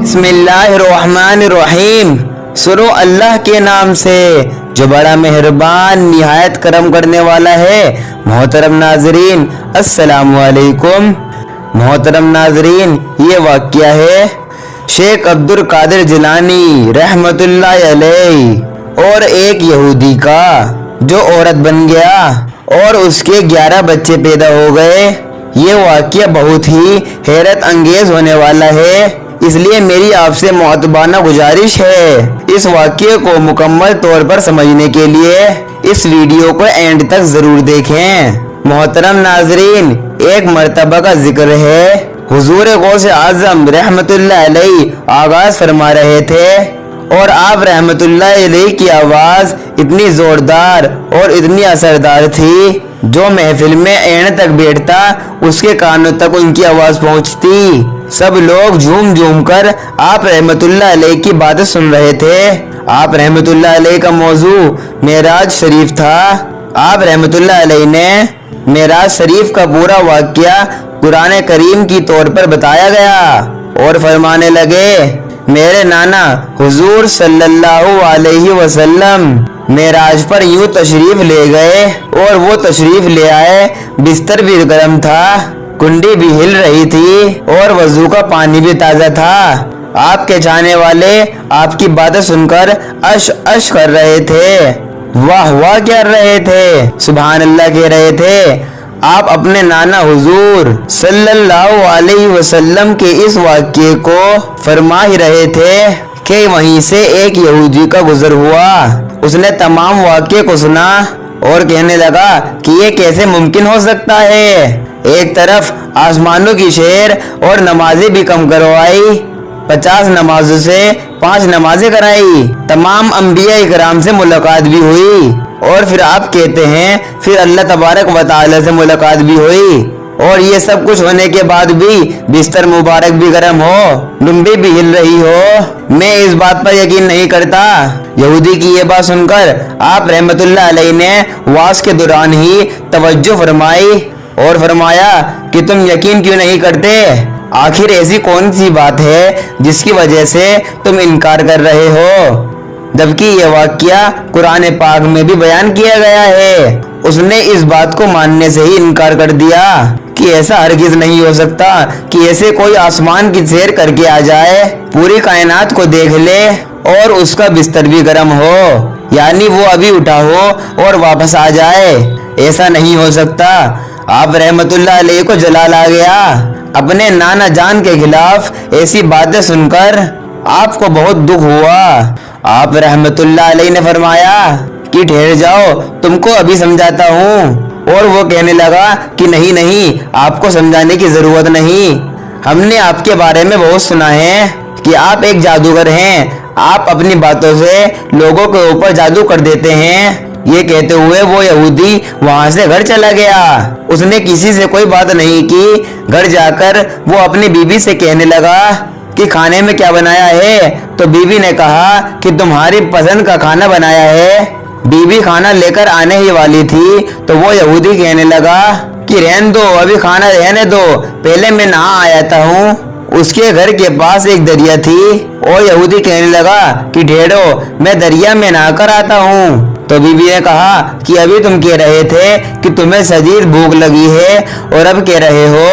बिस्मिल्लाहिर्रहमानिर्रहीम। सुनो अल्लाह के नाम से जो बड़ा मेहरबान निहायत करम करने वाला है। मोहतरम नाजरीन अस्सलामु अलैकुम। मोहतरम नाजरीन, ये वाक़या है शेख अब्दुल कादिर जिलानी रहमतुल्लाह अलैह और एक यहूदी का जो औरत बन गया और उसके 11 बच्चे पैदा हो गए। ये वाक़या बहुत ही हैरत अंगेज होने वाला है, इसलिए मेरी आपसे मुअत्तबाना गुजारिश है इस वाक़ये को मुकम्मल तौर पर समझने के लिए इस वीडियो को एंड तक जरूर देखें। मोहतरम नाजरीन, एक मर्तबा का जिक्र है। हुजूर गौस आज़म रहमतुल्लाह अलैह आगाज फरमा रहे थे और आप रहमतुल्लाह अलैह की आवाज़ इतनी ज़ोरदार और इतनी असरदार थी जो महफिल में एंड तक बैठता उसके कानों तक उनकी आवाज़ पहुंचती। सब लोग झूम झूम कर आप रहमतुल्लाह अलैह की बातें सुन रहे थे। आप रहमतुल्लाह अलैह का मौजू मेराज शरीफ था। आप रहमतुल्लाह अलैह ने मेराज शरीफ का पूरा वाक़या कुरान करीम की तौर पर बताया गया और फरमाने लगे, मेरे नाना हुजूर सल्लल्लाहु अलैहि वसल्लम मेराज पर यूं तशरीफ ले गए और वो तशरीफ ले आए। बिस्तर भी गर्म था, कुंडी भी हिल रही थी और वजू का पानी भी ताज़ा था। आपके चाहने वाले आपकी बातें सुनकर अश अश कर रहे थे, वाह वाह कर रहे थे, सुभान अल्लाह कह रहे थे। आप अपने नाना हुजूर सल्लल्लाहु अलैहि वसल्लम के इस वाक़ये को फरमा ही रहे थे कि वहीं से एक यहूदी का गुजर हुआ। उसने तमाम वाक़ये को सुना और कहने लगा कि ये कैसे मुमकिन हो सकता है। एक तरफ आसमानों की शेर और नमाजें भी कम करवाई, 50 नमाजों से 5 नमाजें कराई, तमाम अंबिया इकराम से मुलाकात भी हुई और फिर आप कहते हैं फिर अल्लाह तबारक व तआला से मुलाकात भी हुई और ये सब कुछ होने के बाद भी बिस्तर मुबारक भी गर्म हो, डुम्बी भी हिल रही हो। मैं इस बात पर यकीन नहीं करता। यहूदी की ये बात सुनकर आप रहमतुल्लाह अलैह ने वास के दौरान ही तवज्जो फरमाई और फरमाया कि तुम यकीन क्यों नहीं करते? आखिर ऐसी कौन सी बात है जिसकी वजह से तुम इनकार कर रहे हो, जबकि ये वाक़या कुरान पाक में भी बयान किया गया है। उसने इस बात को मानने से ही इनकार कर दिया कि ऐसा हरगिज नहीं हो सकता कि ऐसे कोई आसमान की सैर करके आ जाए, पूरी कायनात को देख ले और उसका बिस्तर भी गर्म हो, यानी वो अभी उठा हो और वापस आ जाए। ऐसा नहीं हो सकता। आप रहमतुल्लाह अलैह को जलाल आ गया। अपने नाना जान के खिलाफ ऐसी बातें सुनकर आपको बहुत दुख हुआ। आप रहमतुल्लाह अलैह ने फरमाया कि ठहर जाओ, तुमको अभी समझाता हूँ। और वो कहने लगा कि नहीं नहीं, आपको समझाने की जरूरत नहीं। हमने आपके बारे में बहुत सुना है कि आप एक जादूगर हैं, आप अपनी बातों से लोगों के ऊपर जादू कर देते हैं। ये कहते हुए वो यहूदी वहां से घर चला गया। उसने किसी से कोई बात नहीं की। घर जाकर वो अपनी बीबी से कहने लगा कि खाने में क्या बनाया है? तो बीबी ने कहा कि तुम्हारी पसंद का खाना बनाया है। बीबी खाना लेकर आने ही वाली थी तो वो यहूदी कहने लगा कि रहने दो, अभी खाना रहने दो, पहले मैं नहा आया हूँ। उसके घर के पास एक दरिया थी और यहूदी कहने लगा कि ठहरो, मैं दरिया में नहाकर आता हूँ। तो बीबी ने कहा कि अभी तुम कह रहे थे कि तुम्हें शदीद भूख लगी है और अब कह रहे हो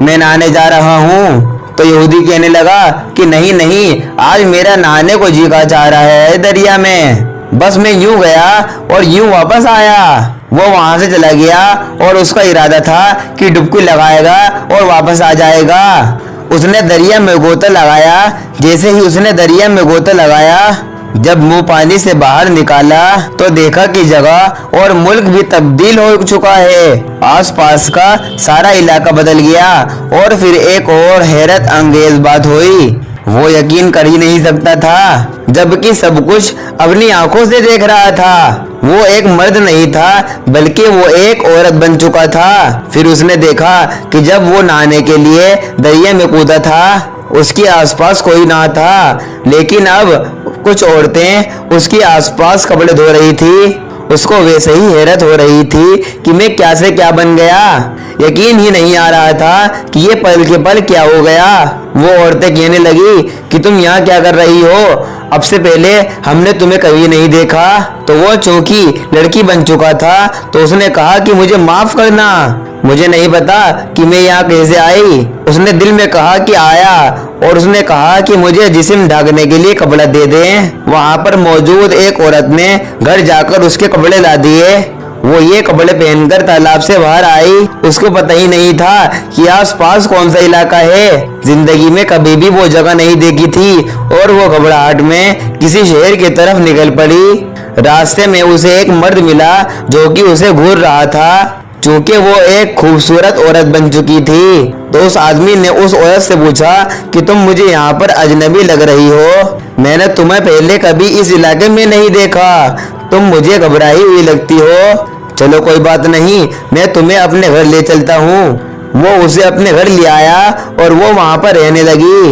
मैं नहाने जा रहा हूँ। तो यहूदी कहने लगा कि नहीं नहीं, आज मेरा नहाने को जी का चाह रहा है दरिया में, बस मैं यूं गया और यूं वापस आया। वो वहां से चला गया और उसका इरादा था कि डुबकी लगाएगा और वापस आ जाएगा। उसने दरिया में गोता लगाया। जैसे ही उसने दरिया में गोता लगाया, जब मुंह पानी से बाहर निकाला तो देखा कि जगह और मुल्क भी तब्दील हो चुका है। आसपास का सारा इलाका बदल गया और फिर एक और हैरत अंगेज बात हुई। वो यकीन कर ही नहीं सकता था, जबकि सब कुछ अपनी आंखों से देख रहा था। वो एक मर्द नहीं था बल्कि वो एक औरत बन चुका था। फिर उसने देखा कि जब वो नहाने के लिए दरिया में कूदा था उसके आसपास कोई ना था, लेकिन अब कुछ औरतें उसके आसपास कपड़े धो रही थी اس کو वैसे ही हैरत हो रही थी कि मैं क्या से क्या बन गया। यकीन ही नहीं आ रहा था कि ये पल के पल क्या हो गया। वो औरतें कहने लगी कि तुम यहाँ क्या कर रही हो, अब से पहले हमने तुम्हें कभी नहीं देखा। तो वो चूंकि लड़की बन चुका था तो उसने कहा कि मुझे माफ करना, मुझे नहीं पता कि मैं यहाँ कैसे आई। उसने दिल में कहा कि आया, और उसने कहा कि मुझे जिस्म ढकने के लिए कपड़ा दे दें। वहाँ पर मौजूद एक औरत ने घर जाकर उसके कपड़े ला दिए। वो ये कपड़े पहनकर तालाब से बाहर आई। उसको पता ही नहीं था कि आसपास कौन सा इलाका है। जिंदगी में कभी भी वो जगह नहीं देखी थी और वो घबराहट में किसी शहर की तरफ निकल पड़ी। रास्ते में उसे एक मर्द मिला जो कि उसे घूर रहा था। चूंकि वो एक खूबसूरत औरत बन चुकी थी तो उस आदमी ने उस औरत से पूछा कि तुम मुझे यहाँ पर अजनबी लग रही हो, मैंने तुम्हें पहले कभी इस इलाके में नहीं देखा, तुम मुझे घबराई हुई लगती हो। चलो कोई बात नहीं, मैं तुम्हें अपने घर ले चलता हूँ। वो उसे अपने घर ले आया और वो वहाँ पर रहने लगी।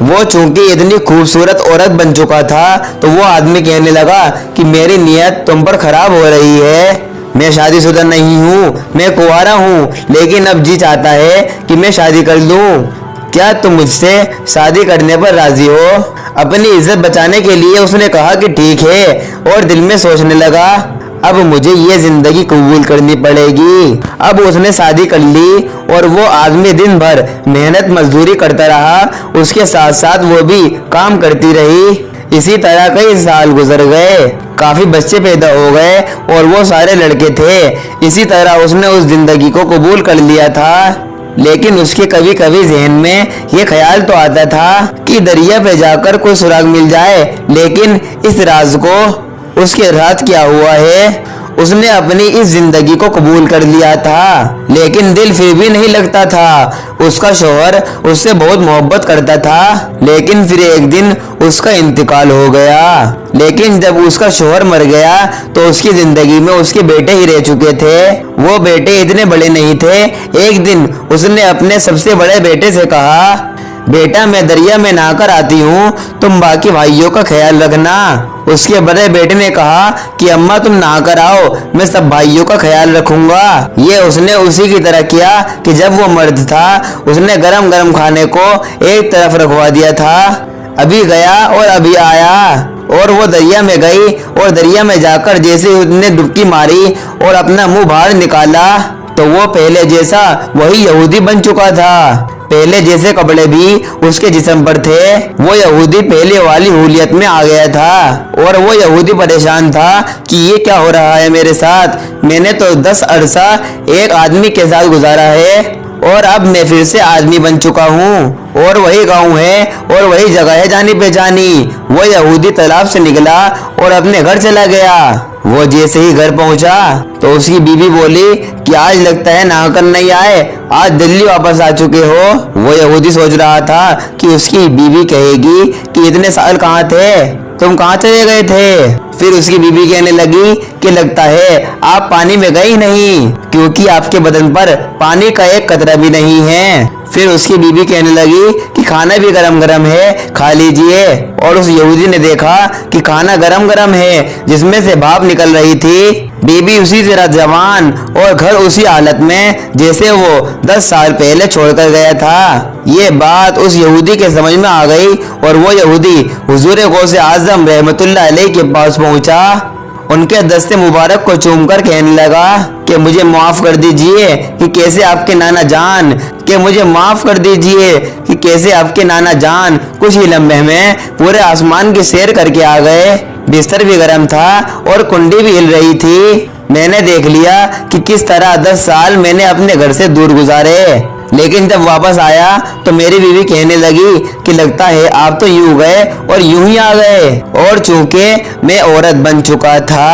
वो चूंकि इतनी खूबसूरत औरत बन चुका था तो वो आदमी कहने लगा कि मेरी नीयत तुम पर खराब हो रही है। मैं शादीशुदा नहीं हूँ, मैं कुंवारा हूँ, लेकिन अब जी चाहता है कि मैं शादी कर लूँ। क्या तुम मुझसे शादी करने पर राजी हो? अपनी इज्जत बचाने के लिए उसने कहा कि ठीक है, और दिल में सोचने लगा अब मुझे ये जिंदगी कबूल करनी पड़ेगी। अब उसने शादी कर ली और वो आदमी दिन भर मेहनत मजदूरी करता रहा, उसके साथ साथ वो भी काम करती रही। इसी तरह कई साल गुजर गए, काफी बच्चे पैदा हो गए और वो सारे लड़के थे। इसी तरह उसने उस जिंदगी को कबूल कर लिया था। लेकिन उसके कभी कभी जहन में ये ख्याल तो आता था कि दरिया पे जाकर कोई सुराग मिल जाए, लेकिन इस राज को उसके साथ क्या हुआ है। उसने अपनी इस जिंदगी को कबूल कर लिया था, लेकिन दिल फिर भी नहीं लगता था। उसका शौहर उससे बहुत मोहब्बत करता था, लेकिन फिर एक दिन उसका इंतकाल हो गया। लेकिन जब उसका शौहर मर गया तो उसकी जिंदगी में उसके बेटे ही रह चुके थे। वो बेटे इतने बड़े नहीं थे। एक दिन उसने अपने सबसे बड़े बेटे से कहा, बेटा मैं दरिया में नहाकर आती हूँ, तुम बाकी भाइयों का ख्याल रखना। उसके बड़े बेटे ने कहा कि अम्मा तुम नहा कर आओ, मैं सब भाइयों का ख्याल रखूंगा। ये उसने उसी की तरह किया कि जब वो मर्द था उसने गरम गरम खाने को एक तरफ रखवा दिया था। अभी गया और अभी आया, और वो दरिया में गई और दरिया में जाकर जैसे उसने डुबकी मारी और अपना मुंह बाहर निकाला तो वो पहले जैसा वही यहूदी बन चुका था। पहले जैसे कपड़े भी उसके जिस्म पर थे। वो यहूदी पहले वाली हुलियत में आ गया था और वो यहूदी परेशान था कि ये क्या हो रहा है मेरे साथ। मैंने तो 10 अरसा एक आदमी के साथ गुजारा है और अब मैं फिर से आदमी बन चुका हूँ, और वही गांव है और वही जगह है जानी पहचानी। वो यहूदी तालाब से निकला और अपने घर चला गया। वो जैसे ही घर पहुंचा तो उसकी बीवी बोली कि आज लगता है नहाकर नहीं आए, आज दिल्ली वापस आ चुके हो। वो यहूदी सोच रहा था कि उसकी बीवी कहेगी कि इतने साल कहाँ थे, तुम कहाँ चले गए थे। फिर उसकी बीवी कहने लगी कि लगता है आप पानी में गए नहीं, क्योंकि आपके बदन पर पानी का एक कतरा भी नहीं है। फिर उसकी बीवी कहने लगी कि खाना भी गरम गरम है, खा लीजिए। और उस यहूदी ने देखा कि खाना गरम गरम है जिसमें से भाप निकल रही थी। बीबी उसी तरह जवान और घर उसी हालत में जैसे वो 10 साल पहले छोड़कर गया था। ये बात उस यहूदी के समझ में आ गई और वो यहूदी हुजूर गौसे आजम रहमतुल्लाह अलैह के पास पहुंचा। उनके दस्ते मुबारक को चूमकर कहने लगा कि मुझे माफ कर दीजिए कि कैसे आपके नाना जान कुछ ही लम्हे में पूरे आसमान की सैर करके आ गए। बिस्तर भी गर्म था और कुंडी भी हिल रही थी। मैंने देख लिया कि किस तरह 10 साल मैंने अपने घर से दूर गुजारे, लेकिन जब वापस आया तो मेरी बीवी कहने लगी कि लगता है आप तो यूं गए और यूं ही आ गए। और चूंकि मैं औरत बन चुका था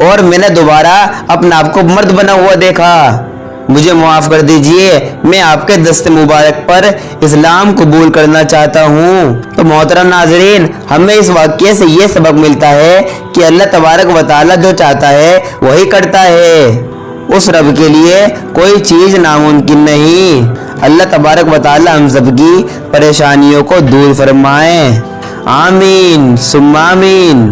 और मैंने दोबारा अपने आप को मर्द बना हुआ देखा, मुझे माफ कर दीजिए, मैं आपके दस्ते मुबारक पर इस्लाम कबूल करना चाहता हूँ। तो मोहतरम नाजरीन, हमें इस वाक़ये से ये सबक मिलता है कि अल्लाह तबारक व तआला जो चाहता है वही करता है। उस रब के लिए कोई चीज नामुमकिन नहीं। अल्लाह तबारक व तआला हम सबकी परेशानियों को दूर फरमाए। आमीन सुम्मा आमीन।